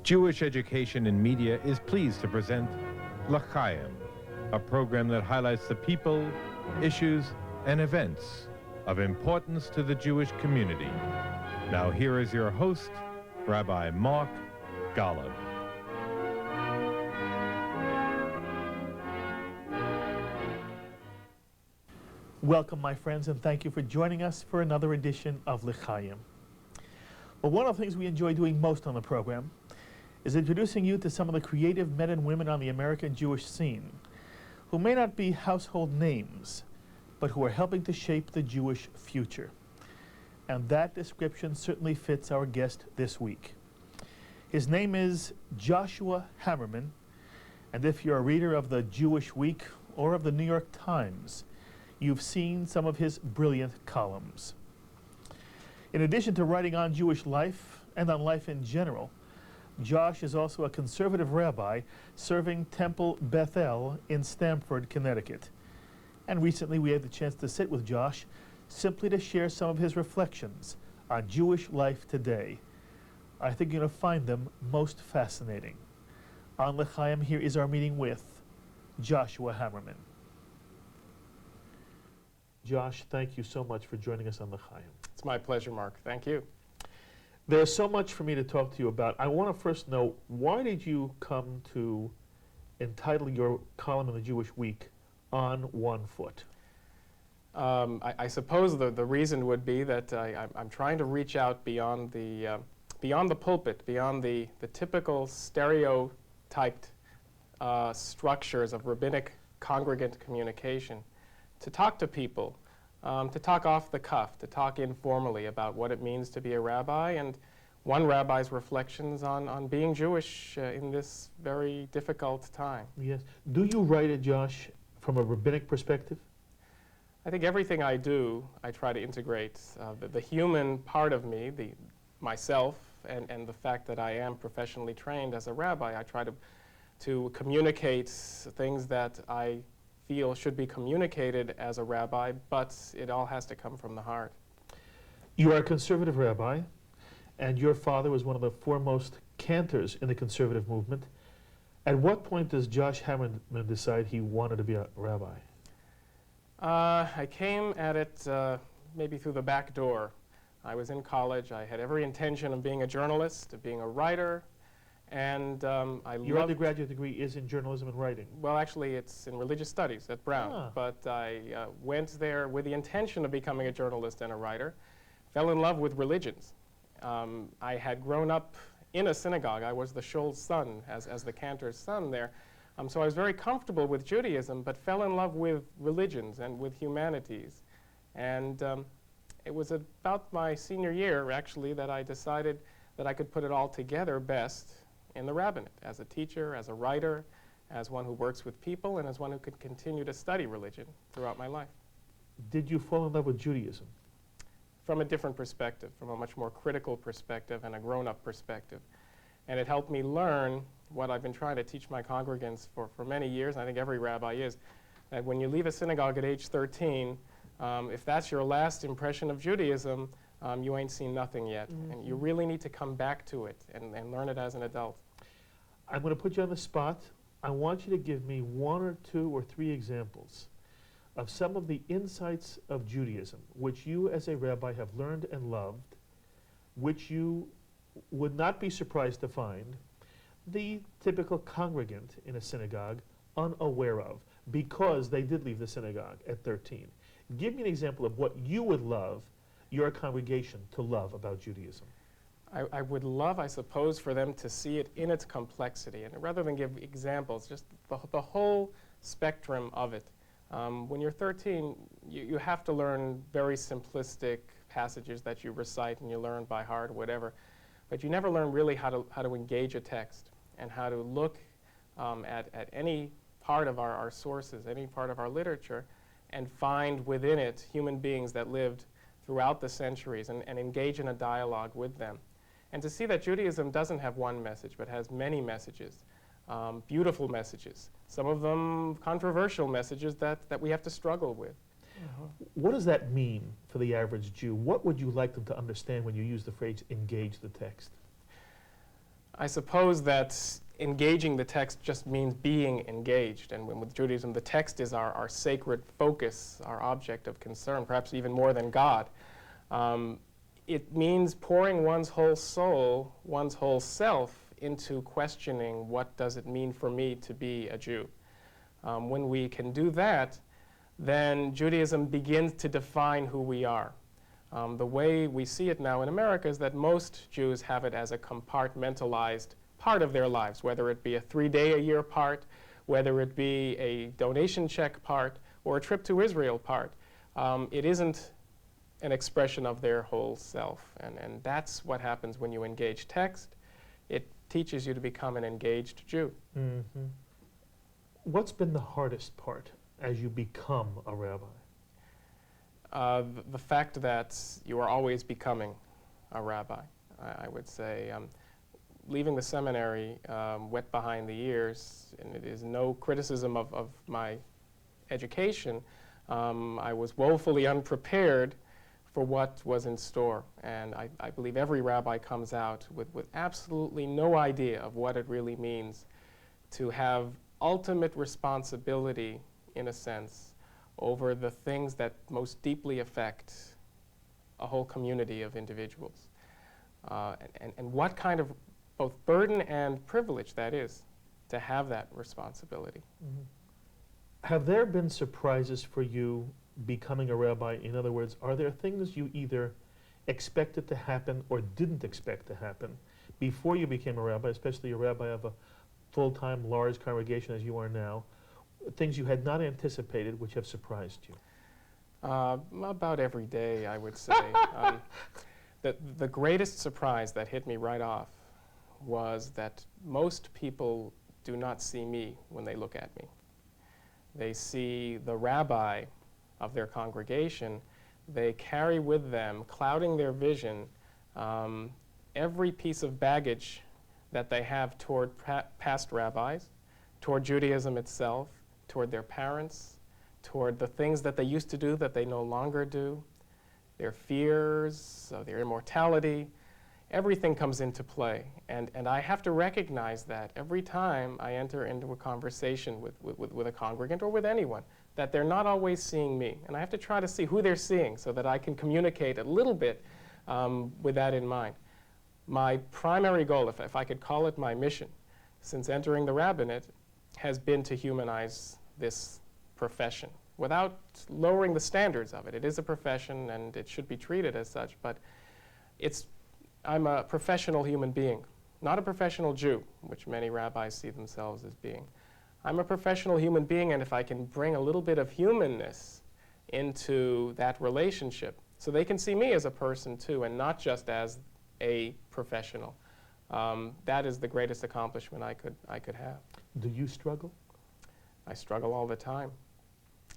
Jewish Education in Media is pleased to present L'Chaim, a program that highlights the people, issues, and events of importance to the Jewish community. Now here is your host, Rabbi Mark Golub. Welcome, my friends, and thank you for joining us for another edition of L'Chaim. Well, one of the things we enjoy doing most on the program is introducing you to some of the creative men and women on the American Jewish scene who may not be household names, but who are helping to shape the Jewish future. And that description certainly fits our guest this week. His name is Joshua Hammerman, and if you're a reader of the Jewish Week or of the New York Times, you've seen some of his brilliant columns. In addition to writing on Jewish life and on life in general, Josh is also a conservative rabbi serving Temple Bethel in Stamford, Connecticut. And recently we had the chance to sit with Josh simply to share some of his reflections on Jewish life today. I think you're going to find them most fascinating. On L'Chaim, here is our meeting with Joshua Hammerman. Josh, thank you so much for joining us on L'Chaim. It's my pleasure, Mark. Thank you. There's so much for me to talk to you about. I want to first know, why did you come to entitle your column in the Jewish Week On One Foot? I suppose the reason would be that I'm trying to reach out beyond the pulpit, beyond the typical stereotyped structures of rabbinic congregant communication, to talk to people, to talk off the cuff, to talk informally about what it means to be a rabbi, and one rabbi's reflections on being Jewish in this very difficult time. Yes. Do you write it, Josh, from a rabbinic perspective? I think everything I do, I try to integrate the human part of me, myself, and the fact that I am professionally trained as a rabbi. I try to communicate things that I feel should be communicated as a rabbi, but it all has to come from the heart. You are a conservative rabbi, and your father was one of the foremost cantors in the conservative movement. At what point does Josh Hammerman decide he wanted to be a rabbi? I came at it maybe through the back door. I was in college. I had every intention of being a journalist, of being a writer, and Your undergraduate degree is in journalism and writing? Well, actually, it's in religious studies at Brown. But I went there with the intention of becoming a journalist and a writer, fell in love with religions. I had grown up in a synagogue. I was the shul's son, as the cantor's son there. So I was very comfortable with Judaism, but fell in love with religions and with humanities. And it was about my senior year, actually, that I decided that I could put it all together best in the rabbinate, as a teacher, as a writer, as one who works with people, and as one who could continue to study religion throughout my life. Did you fall in love with Judaism? From a different perspective, from a much more critical perspective and a grown-up perspective. And it helped me learn what I've been trying to teach my congregants for many years, and I think every rabbi is, that when you leave a synagogue at age 13, if that's your last impression of Judaism, you ain't seen nothing yet. Mm-hmm. And you really need to come back to it and learn it as an adult. I'm going to put you on the spot. I want you to give me one or two or three examples of some of the insights of Judaism which you as a rabbi have learned and loved, which you would not be surprised to find the typical congregant in a synagogue unaware of, because they did leave the synagogue at 13. Give me an example of what you would love your congregation to love about Judaism. I would love, I suppose, for them to see it in its complexity, and rather than give examples, just the whole spectrum of it. When you're 13, you have to learn very simplistic passages that you recite and you learn by heart or whatever, but you never learn really how to engage a text and how to look at any part of our sources, any part of our literature, and find within it human beings that lived throughout the centuries and engage in a dialogue with them. And to see that Judaism doesn't have one message, but has many messages, beautiful messages, some of them controversial messages that we have to struggle with. What does that mean for the average Jew? What would you like them to understand when you use the phrase engage the text? I suppose that engaging the text just means being engaged. And with Judaism, the text is our sacred focus, our object of concern, perhaps even more than God. It means pouring one's whole soul, one's whole self, into questioning what does it mean for me to be a Jew. When we can do that, then Judaism begins to define who we are. The way we see it now in America is that most Jews have it as a compartmentalized part of their lives, whether it be a 3-day-a-year part, whether it be a donation check part, or a trip to Israel part. It isn't an expression of their whole self, and that's what happens when you engage text. It teaches you to become an engaged Jew. Mm-hmm. What's been the hardest part as you become a rabbi? The fact that you are always becoming a rabbi, I would say. Leaving the seminary wet behind the ears, and it is no criticism of my education, I was woefully unprepared for what was in store. And I believe every rabbi comes out with absolutely no idea of what it really means to have ultimate responsibility, in a sense, over the things that most deeply affect a whole community of individuals. And what kind of both burden and privilege that is to have that responsibility. Mm-hmm. Have there been surprises for you becoming a rabbi? In other words, are there things you either expected to happen or didn't expect to happen before you became a rabbi, especially a rabbi of a full-time large congregation as you are now, things you had not anticipated which have surprised you? About every day, I would say. The greatest surprise that hit me right off was that most people do not see me when they look at me. They see the rabbi of their congregation. They carry with them, clouding their vision, every piece of baggage that they have toward past rabbis, toward Judaism itself, toward their parents, toward the things that they used to do that they no longer do, their fears, their immortality. Everything comes into play. And I have to recognize that every time I enter into a conversation with a congregant or with anyone, that they're not always seeing me. And I have to try to see who they're seeing so that I can communicate a little bit with that in mind. My primary goal, if I could call it my mission, since entering the rabbinate, has been to humanize this profession without lowering the standards of it. It is a profession and it should be treated as such, but I'm a professional human being, not a professional Jew, which many rabbis see themselves as being. I'm a professional human being, and if I can bring a little bit of humanness into that relationship, so they can see me as a person too, and not just as a professional, that is the greatest accomplishment I could have. Do you struggle? I struggle all the time.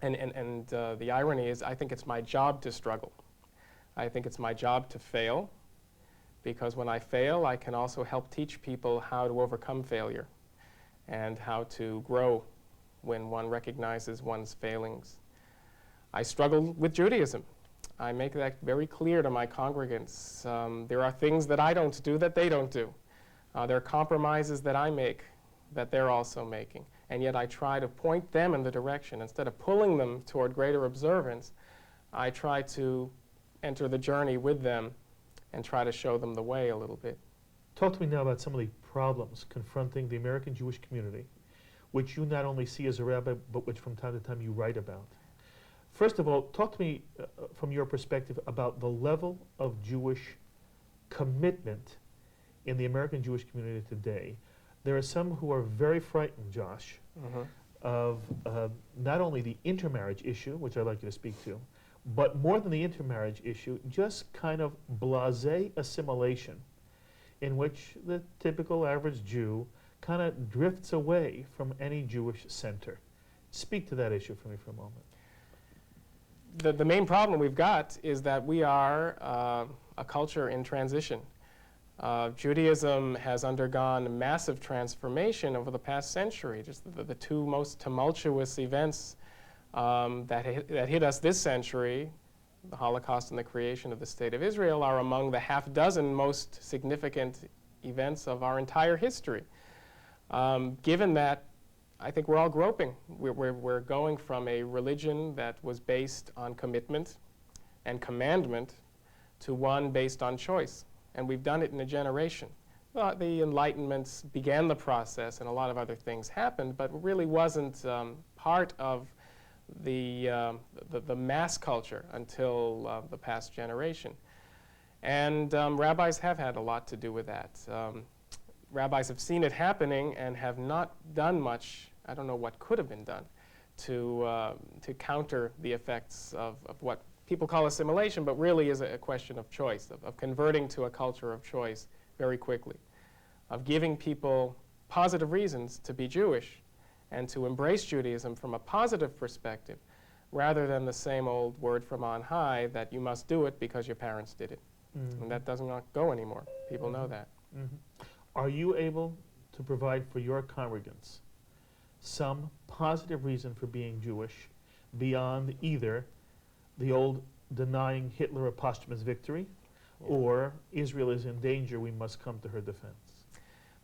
And the irony is, I think it's my job to struggle. I think it's my job to fail, because when I fail, I can also help teach people how to overcome failure and how to grow when one recognizes one's failings. I struggle with Judaism. I make that very clear to my congregants. There are things that I don't do that they don't do. There are compromises that I make that they're also making. And yet I try to point them in the direction. Instead of pulling them toward greater observance, I try to enter the journey with them and try to show them the way a little bit. Talk to me now about some of the problems confronting the American Jewish community, which you not only see as a rabbi, but which from time to time you write about. First of all, talk to me from your perspective about the level of Jewish commitment in the American Jewish community today. There are some who are very frightened, Josh, of not only the intermarriage issue, which I'd like you to speak to, but more than the intermarriage issue, just kind of blasé assimilation, in which the typical average Jew kind of drifts away from any Jewish center. Speak to that issue for me for a moment. The main problem we've got is that we are a culture in transition. Judaism has undergone massive transformation over the past century. Just the two most tumultuous events that hit us this century, the Holocaust and the creation of the State of Israel, are among the half-dozen most significant events of our entire history. Given that, I think we're all groping. We're going from a religion that was based on commitment and commandment to one based on choice. And we've done it in a generation. The Enlightenment began the process, and a lot of other things happened, but really wasn't part of the mass culture until the past generation. And rabbis have had a lot to do with that. Rabbis have seen it happening and have not done much. I don't know what could have been done to counter the effects of what people call assimilation, but really is a question of choice, of converting to a culture of choice very quickly, of giving people positive reasons to be Jewish and to embrace Judaism from a positive perspective, rather than the same old word from on high that you must do it because your parents did it. Mm-hmm. And that does not go anymore. People know that. Mm-hmm. Are you able to provide for your congregants some positive reason for being Jewish beyond either the old denying Hitler a posthumous victory, or Israel is in danger, we must come to her defense?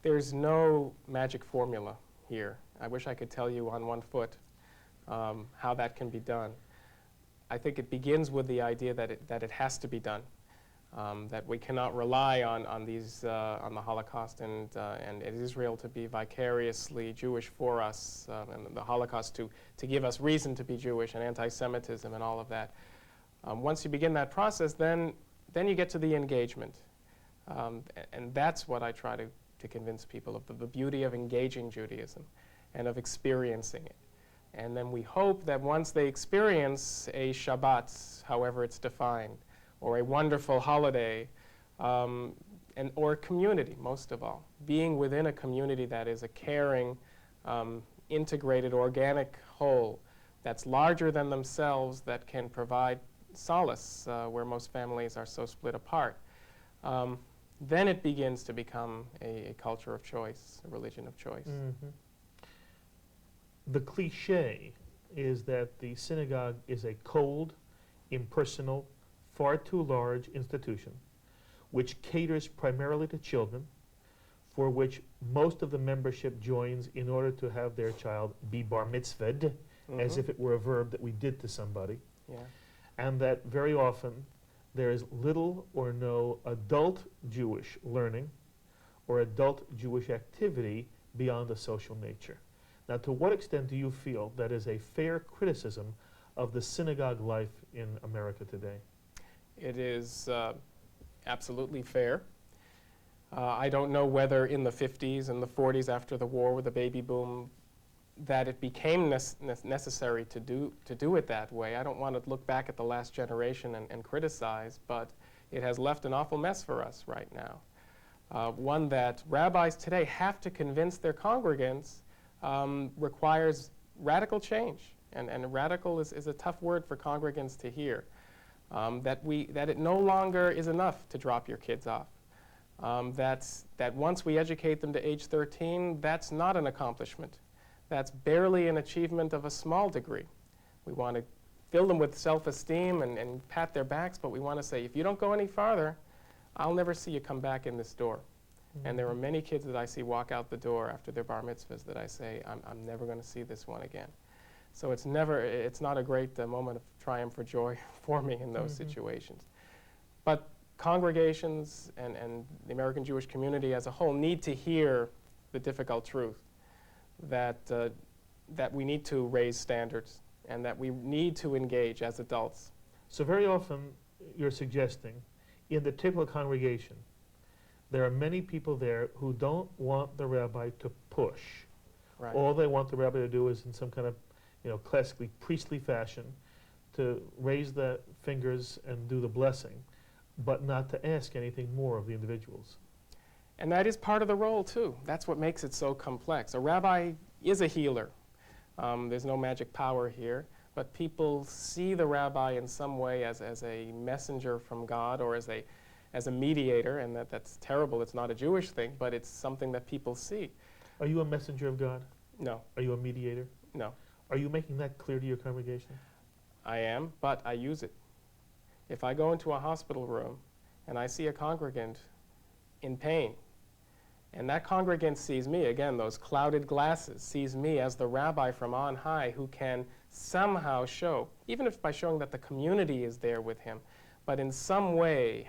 There's no magic formula here. I wish I could tell you on one foot how that can be done. I think it begins with the idea that it has to be done, that we cannot rely on the Holocaust and Israel to be vicariously Jewish for us, and the Holocaust to give us reason to be Jewish, and anti-Semitism and all of that. Once you begin that process, then you get to the engagement. And that's what I try to convince people of, the beauty of engaging Judaism and of experiencing it. And then we hope that once they experience a Shabbat, however it's defined, or a wonderful holiday, or a community, most of all, being within a community that is a caring, integrated, organic whole that's larger than themselves, that can provide solace where most families are so split apart, then it begins to become a culture of choice, a religion of choice. Mm-hmm. The cliche is that the synagogue is a cold, impersonal, far too large institution which caters primarily to children, for which most of the membership joins in order to have their child be bar mitzvahed, as if it were a verb that we did to somebody. Yeah. And that very often there is little or no adult Jewish learning or adult Jewish activity beyond a social nature. Now, to what extent do you feel that is a fair criticism of the synagogue life in America today? It is absolutely fair. I don't know whether in the 50s and the 40s after the war with the baby boom that it became necessary to do it that way. I don't want to look back at the last generation and criticize, but it has left an awful mess for us right now. One that rabbis today have to convince their congregants requires radical change. And radical is a tough word for congregants to hear. That it no longer is enough to drop your kids off. That once we educate them to age 13, that's not an accomplishment. That's barely an achievement of a small degree. We want to fill them with self-esteem and pat their backs, but we want to say, if you don't go any farther, I'll never see you come back in this door. Mm-hmm. And there are many kids that I see walk out the door after their bar mitzvahs that I say, I'm never going to see this one again. So it's not a great moment of triumph or joy for me in those situations. But congregations and the American Jewish community as a whole need to hear the difficult truth that we need to raise standards and that we need to engage as adults. So very often you're suggesting in the typical congregation there are many people there who don't want the rabbi to push. Right. All they want the rabbi to do is in some kind of classically priestly fashion to raise the fingers and do the blessing, but not to ask anything more of the individuals. And that is part of the role, too. That's what makes it so complex. A rabbi is a healer. There's no magic power here, but people see the rabbi in some way as a messenger from God or as a mediator, and that's terrible. It's not a Jewish thing, but it's something that people see. Are you a messenger of God? No. Are you a mediator? No. Are you making that clear to your congregation? I am, but I use it. If I go into a hospital room and I see a congregant in pain, And that congregant sees me, again, those clouded glasses, sees me as the rabbi from on high who can somehow show, even if by showing that the community is there with him, but in some way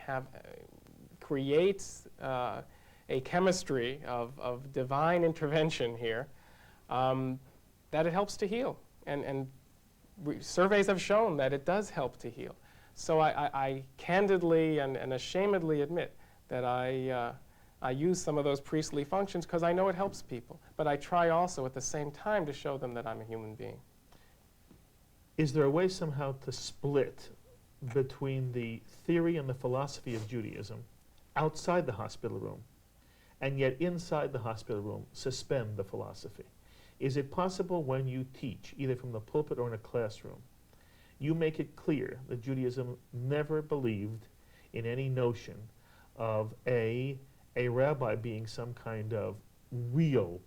create a chemistry of divine intervention here, that it helps to heal. And surveys have shown that it does help to heal. So I candidly and ashamedly admit that I use some of those priestly functions because I know it helps people. But I try also at the same time to show them that I'm a human being. Is there a way somehow to split between the theory and the philosophy of Judaism outside the hospital room, and yet inside the hospital room suspend the philosophy? Is it possible when you teach, either from the pulpit or in a classroom, you make it clear that Judaism never believed in any notion of a rabbi being some kind of real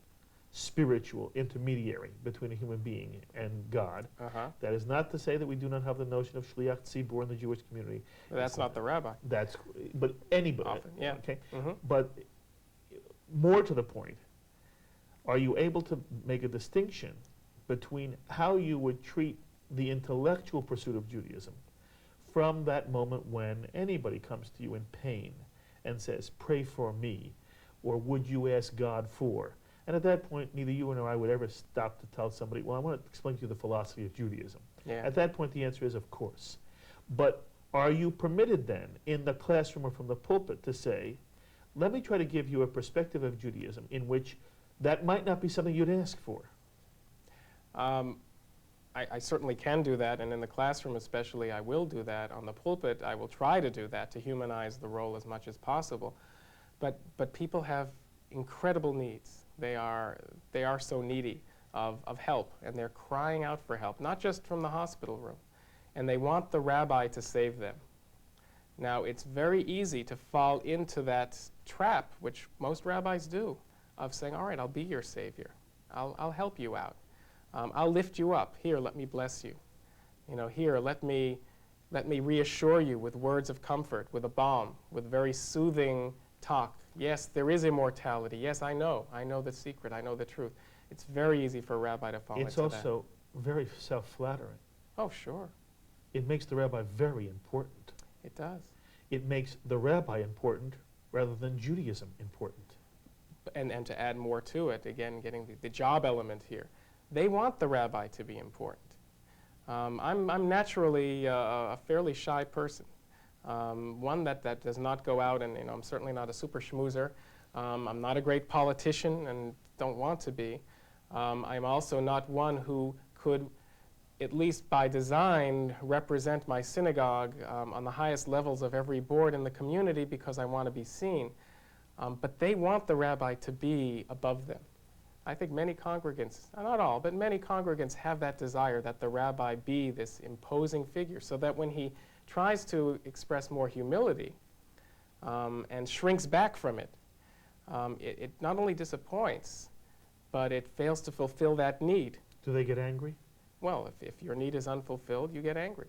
spiritual intermediary between a human being and God? That is not to say that we do not have the notion of shliach tzibur in the Jewish community. But that's not the rabbi. But anybody. Often, yeah. Okay. But more to the point, are you able to make a distinction between how you would treat the intellectual pursuit of Judaism from that moment when anybody comes to you in pain and says, "Pray for me," or "Would you ask God for?" And at that point, neither you nor I would ever stop to tell somebody, "Well, I want to explain to you the philosophy of Judaism." Yeah. At that point, the answer is, of course. But are you permitted then, in the classroom or from the pulpit, to say, "Let me try to give you a perspective of Judaism in which that might not be something you'd ask for"? I certainly can do that, and in the classroom especially, I will do that. On the pulpit, I will try to do that, to humanize the role as much as possible. But people have incredible needs. They are so needy of help, and they're crying out for help, not just from the hospital room. And they want the rabbi to save them. Now, it's very easy to fall into that trap, which most rabbis do, of saying, "All right, I'll be your savior. I'll help you out. I'll lift you up. Here, let me bless you. Here, let me reassure you with words of comfort, with a balm, with very soothing talk. Yes, there is immortality. Yes, I know the secret. I know the truth." It's very easy for a rabbi to fall into that. It's also very self-flattering. Oh, sure. It makes the rabbi very important. It does. It makes the rabbi important rather than Judaism important. And to add more to it, again, getting the job element here. They want the rabbi to be important. I'm naturally a fairly shy person, one that does not go out, and I'm certainly not a super schmoozer. I'm not a great politician and don't want to be. I'm also not one who could, at least by design, represent my synagogue on the highest levels of every board in the community because I want to be seen. But they want the rabbi to be above them. I think many congregants, not all, but many congregants have that desire that the rabbi be this imposing figure, so that when he tries to express more humility and shrinks back from it, it not only disappoints, but it fails to fulfill that need. Do they get angry? Well, if your need is unfulfilled, you get angry.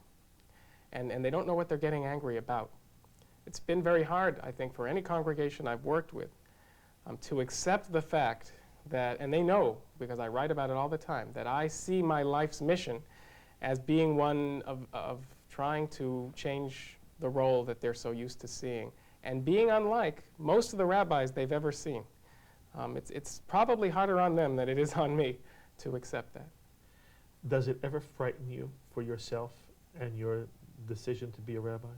And they don't know what they're getting angry about. It's been very hard, I think, for any congregation I've worked with to accept the fact that, and they know, because I write about it all the time, that I see my life's mission as being one of trying to change the role that they're so used to seeing, and being unlike most of the rabbis they've ever seen. It's probably harder on them than it is on me to accept that. Does it ever frighten you for yourself and your decision to be a rabbi?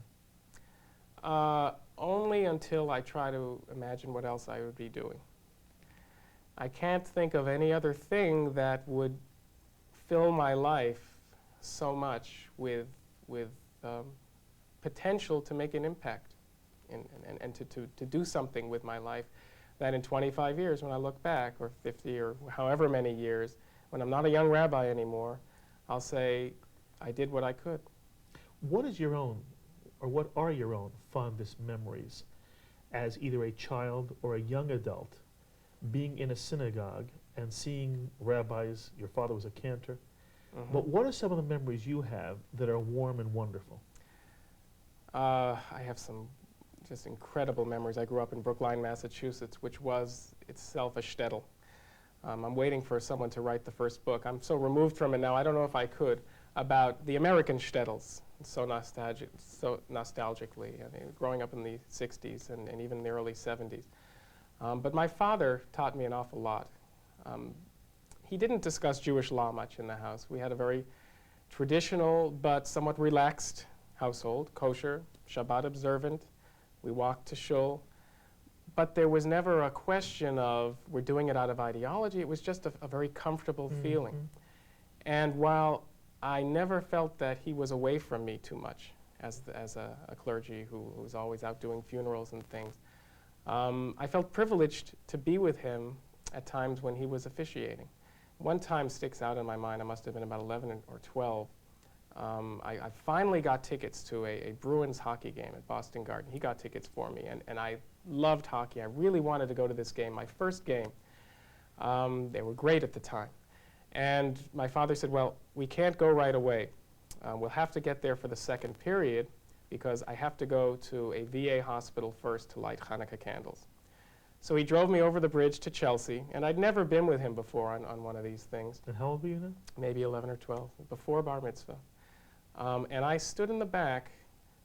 Only until I try to imagine what else I would be doing. I can't think of any other thing that would fill my life so much with potential to make an impact and to do something with my life, that in 25 years when I look back, or 50 or however many years, when I'm not a young rabbi anymore, I'll say, I did what I could. What is your own, or what are your own fondest memories as either a child or a young adult being in a synagogue and seeing rabbis? Your father was a cantor. Mm-hmm. But what are some of the memories you have that are warm and wonderful? I have some just incredible memories. I grew up in Brookline, Massachusetts, which was itself a shtetl. I'm waiting for someone to write the first book. I'm so removed from it now, I don't know if I could, about the American shtetls, so nostalgically, I mean, growing up in the 60s and even the early 70s. But my father taught me an awful lot. He didn't discuss Jewish law much in the house. We had a very traditional but somewhat relaxed household, kosher, Shabbat observant. We walked to shul. But there was never a question of we're doing it out of ideology. It was just a very comfortable feeling. And while I never felt that he was away from me too much as a clergy who was always out doing funerals and things, I felt privileged to be with him at times when he was officiating. One time sticks out in my mind. I must have been about 11 or 12. I finally got tickets to a Bruins hockey game at Boston Garden. He got tickets for me, and I loved hockey. I really wanted to go to this game, my first game. They were great at the time. And my father said, well, we can't go right away. We'll have to get there for the second period because I have to go to a VA hospital first to light Hanukkah candles. So he drove me over the bridge to Chelsea, and I'd never been with him before on one of these things. And how old were you then? Maybe 11 or 12, before bar mitzvah. And I stood in the back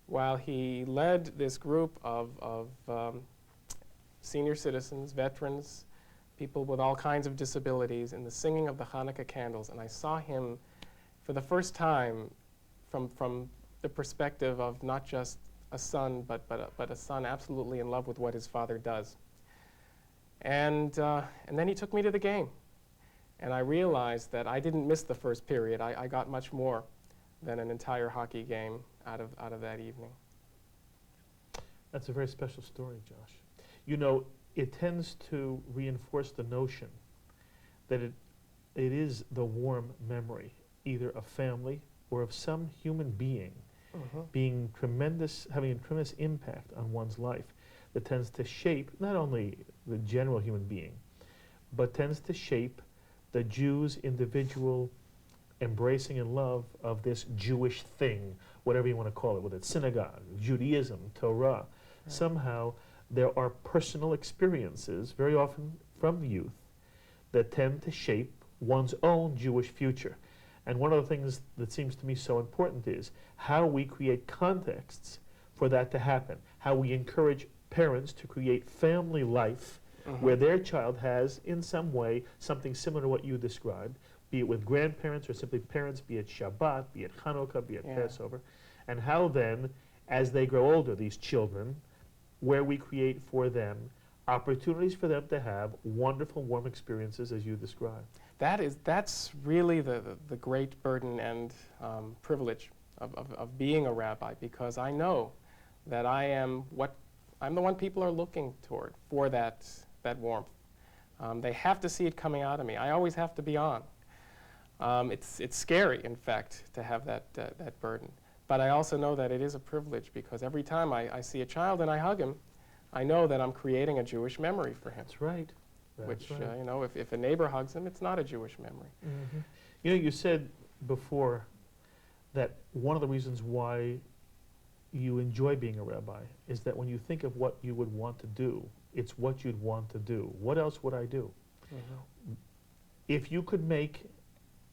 while he led this group of senior citizens, veterans, people with all kinds of disabilities in the singing of the Hanukkah candles. And I saw him for the first time from the perspective of not just a son, but a son absolutely in love with what his father does. And then he took me to the game. And I realized that I didn't miss the first period. I got much more than an entire hockey game out of that evening. That's a very special story, Josh. You know, it tends to reinforce the notion that it is the warm memory, either of family or of some human being having a tremendous impact on one's life that tends to shape not only the general human being, but tends to shape the Jew's individual embracing and love of this Jewish thing, whatever you want to call it, whether it's synagogue, Judaism, Torah. Right. Somehow there are personal experiences, very often from youth, that tend to shape one's own Jewish future. And one of the things that seems to me so important is how we create contexts for that to happen, how we encourage parents to create family life where their child has, in some way, something similar to what you described, be it with grandparents or simply parents, be it Shabbat, be it Hanukkah, be it Passover, and how then, as they grow older, these children, where we create for them opportunities for them to have wonderful, warm experiences as you described. That's really the great burden and privilege of being a rabbi, because I know that I'm the one people are looking toward for that warmth. They have to see it coming out of me. I always have to be on. It's scary, in fact, to have that burden. But I also know that it is a privilege, because every time I see a child and I hug him, I know that I'm creating a Jewish memory for him. That's right. Which, you know, if a neighbor hugs him, it's not a Jewish memory. You know, you said before that one of the reasons why you enjoy being a rabbi is that when you think of what you would want to do, it's what you'd want to do. What else would I do? If you could make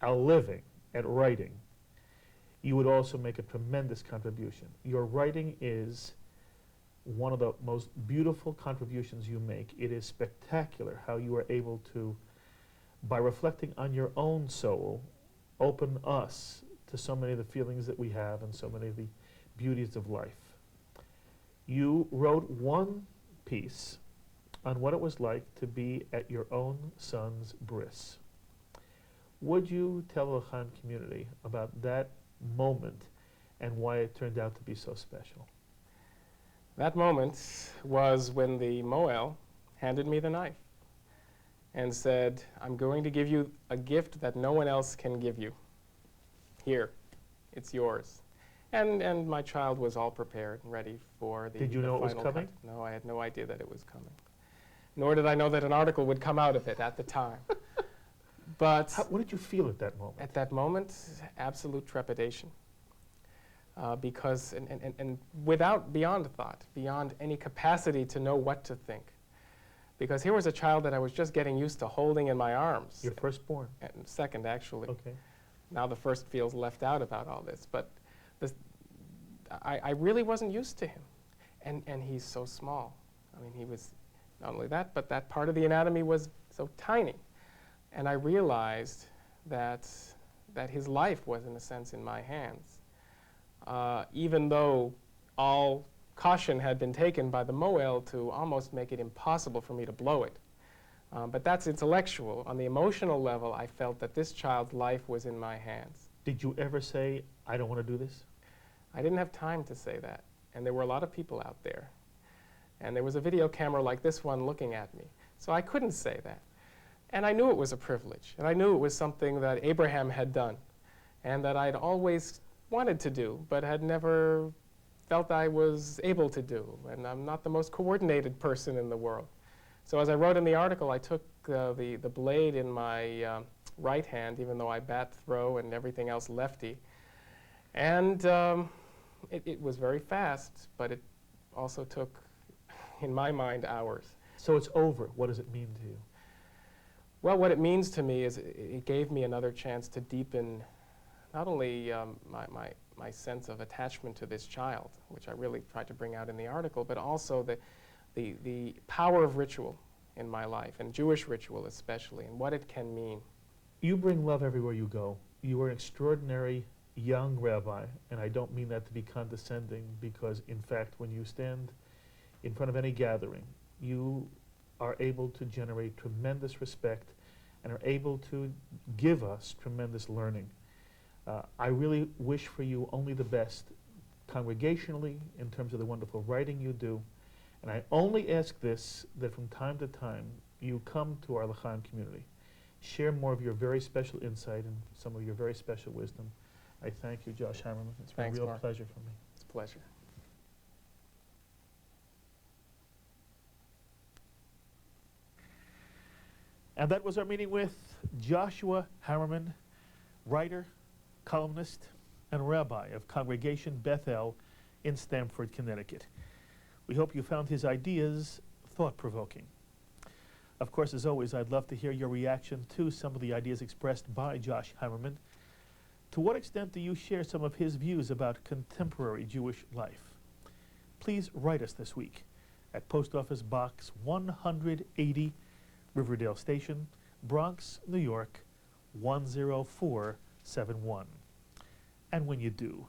a living at writing, you would also make a tremendous contribution. Your writing is one of the most beautiful contributions you make. It is spectacular how you are able to, by reflecting on your own soul, open us to so many of the feelings that we have and so many of the beauties of life. You wrote one piece on what it was like to be at your own son's bris. Would you tell the L'chaim community about that moment and why it turned out to be so special? That moment was when the Moel handed me the knife and said, I'm going to give you a gift that no one else can give you. Here, it's yours. And my child was all prepared and ready for the Did you know it was coming? Cut. No, I had no idea that it was coming. Nor did I know that an article would come out of it at the time. But what did you feel at that moment? At that moment, absolute trepidation. because, and without, beyond thought, beyond any capacity to know what to think. Because here was a child that I was just getting used to holding in my arms. Your firstborn? And second, actually. Okay. Now the first feels left out about all this. But this, I really wasn't used to him. And he's so small. I mean, he was not only that, but that part of the anatomy was so tiny. And I realized that his life was, in a sense, in my hands. Even though all caution had been taken by the Moel to almost make it impossible for me to blow it. But that's intellectual. On the emotional level, I felt that this child's life was in my hands. Did you ever say, I don't want to do this? I didn't have time to say that. And there were a lot of people out there. And there was a video camera like this one looking at me. So I couldn't say that. And I knew it was a privilege. And I knew it was something that Abraham had done. And that I'd always wanted to do, but had never felt I was able to do. And I'm not the most coordinated person in the world. So as I wrote in the article, I took the blade in my right hand, even though I bat, throw, and everything else lefty. And it was very fast, but it also took, in my mind, hours. So it's over. What does it mean to you? Well, what it means to me is it gave me another chance to deepen not only my sense of attachment to this child, which I really tried to bring out in the article, but also the power of ritual in my life, and Jewish ritual especially, and what it can mean. You bring love everywhere you go. You are an extraordinary young rabbi, and I don't mean that to be condescending, because in fact when you stand in front of any gathering, you are able to generate tremendous respect and are able to give us tremendous learning. I really wish for you only the best congregationally in terms of the wonderful writing you do, and I only ask this, that from time to time you come to our L'chaim community, share more of your very special insight and some of your very special wisdom. I thank you, Josh Hammerman. It's been a real pleasure for me. It's a pleasure. And that was our meeting with Joshua Hammerman, writer, columnist, and rabbi of Congregation Bethel in Stamford, Connecticut. We hope you found his ideas thought-provoking. Of course, as always, I'd love to hear your reaction to some of the ideas expressed by Josh Hammerman. To what extent do you share some of his views about contemporary Jewish life? Please write us this week at Post Office Box 180, Riverdale Station, Bronx, New York, 10471. And when you do,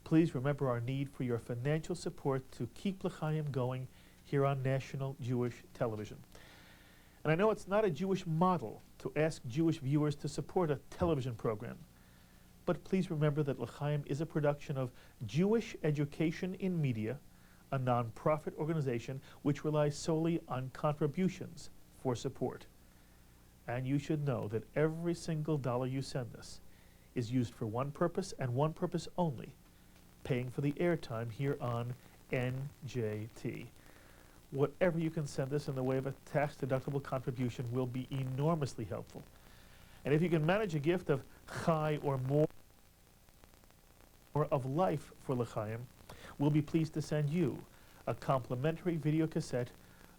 please remember our need for your financial support to keep L'chaim going here on National Jewish Television. And I know it's not a Jewish model to ask Jewish viewers to support a television program, but please remember that L'chaim is a production of Jewish Education in Media, a non-profit organization which relies solely on contributions for support. And you should know that every single dollar you send us is used for one purpose and one purpose only, paying for the airtime here on NJT. Whatever you can send us in the way of a tax-deductible contribution will be enormously helpful. And if you can manage a gift of chai or more of life for L'chaim, we'll be pleased to send you a complimentary video cassette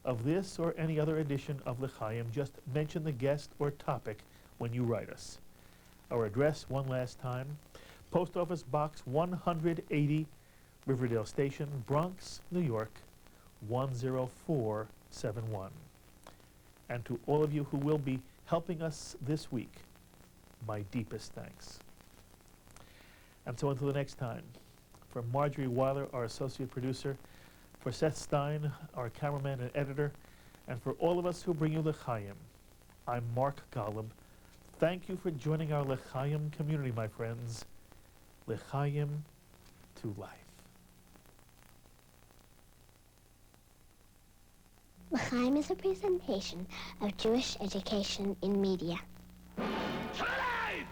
of this or any other edition of L'chaim. Just mention the guest or topic when you write us. Our address, one last time, Post Office Box 180, Riverdale Station, Bronx, New York, 10471. And to all of you who will be helping us this week, my deepest thanks. And so until the next time, for Marjorie Weiler, our associate producer, for Seth Stein, our cameraman and editor, and for all of us who bring you L'chaim, I'm Mark Golub. Thank you for joining our L'chaim community, my friends. L'chaim to life. L'chaim is a presentation of Jewish Education in Media. Alive!